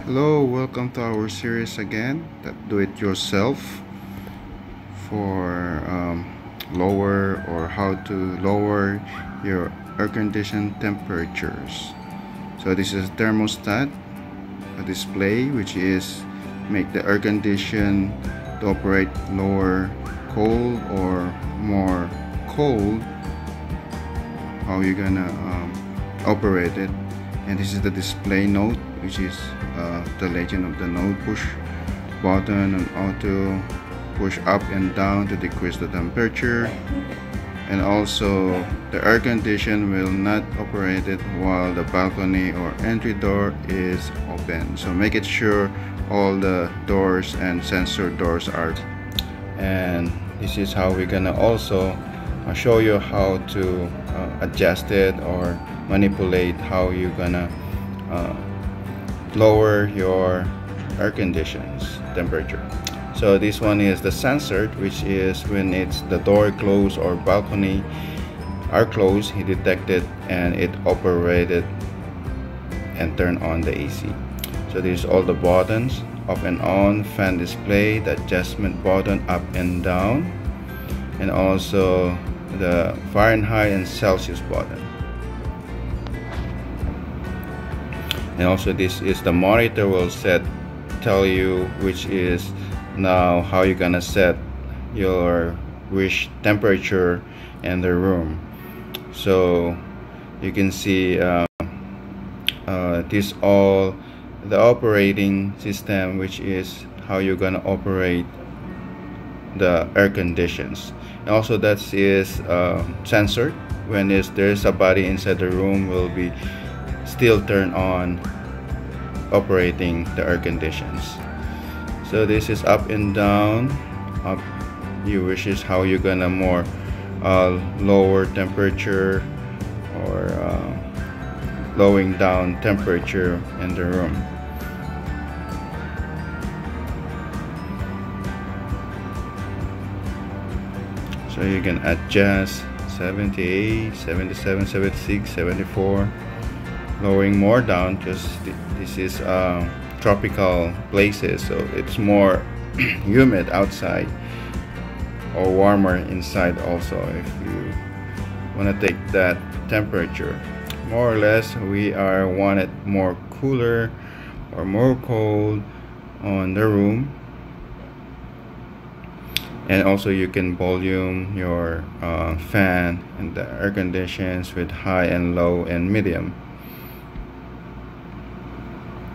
Hello, welcome to our series again, that do it yourself for lower or how to lower your air conditioned temperatures. So this is thermostat, a display which is make the air condition to operate lower cold or more cold. How you're gonna operate it. And this is the display note, which is the legend of the node: push button and auto, push up and down to decrease the temperature. And also the air condition will not operate it while the balcony or entry door is open, so make it sure all the doors and sensor doors are. And this is how we're gonna also show you how to adjust it or manipulate how you're gonna lower your air condition's temperature. So this one is the sensor, which is when it's the door closed or balcony are closed, he detected and it operated and turned on the AC. So these are all the buttons: off and on, fan display, the adjustment button up and down, and also the Fahrenheit and Celsius button. And also this is the monitor will tell you which is now how you're gonna set your wish temperature in the room. So you can see this all the operating system, which is how you're gonna operate the air conditions. And also that is censored when there's a body inside the room, will be still turn on operating the air conditions. So this is up and down. Up, you wish is how you're gonna more lower temperature or lowering down temperature in the room. So you can adjust 78, 77, 76, 74, lowering more down because this is tropical places, so it's more humid outside or warmer inside also. If you want to take that temperature, more or less we are wanted more cooler or more cold on the room. And also you can volume your fan and the air conditions with high and low and medium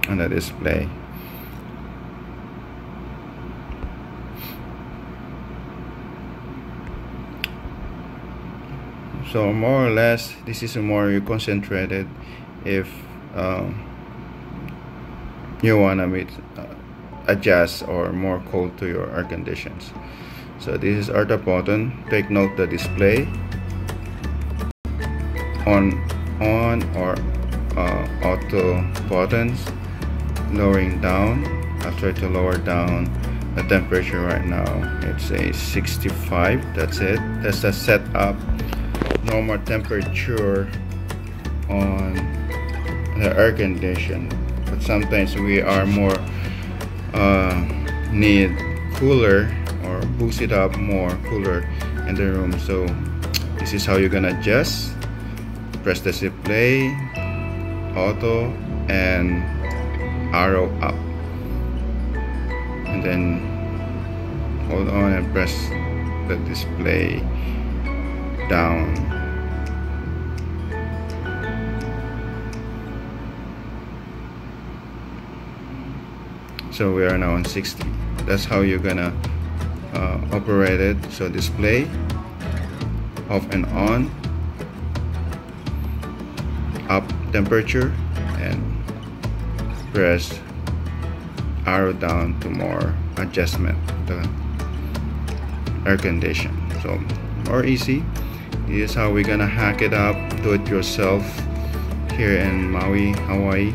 on the display. So more or less this is more you concentrated if you wanna adjust or more cold to your air conditions. So this is our button. Take note the display on or auto buttons, lowering down. I'll try to lower down the temperature right now. It's a 65. That's it. That's the setup normal temperature on the air condition. But sometimes we are more need cooler or boost it up more cooler in the room. So this is how you're gonna adjust. Press the display, auto, and arrow up, and then hold on and press the display down. So we are now on 60. That's how you're gonna operate it. So display, off and on, up temperature, and press arrow down to more adjustment the air condition. So more easy. This is how we're gonna hack it up, do it yourself here in Maui, Hawaii.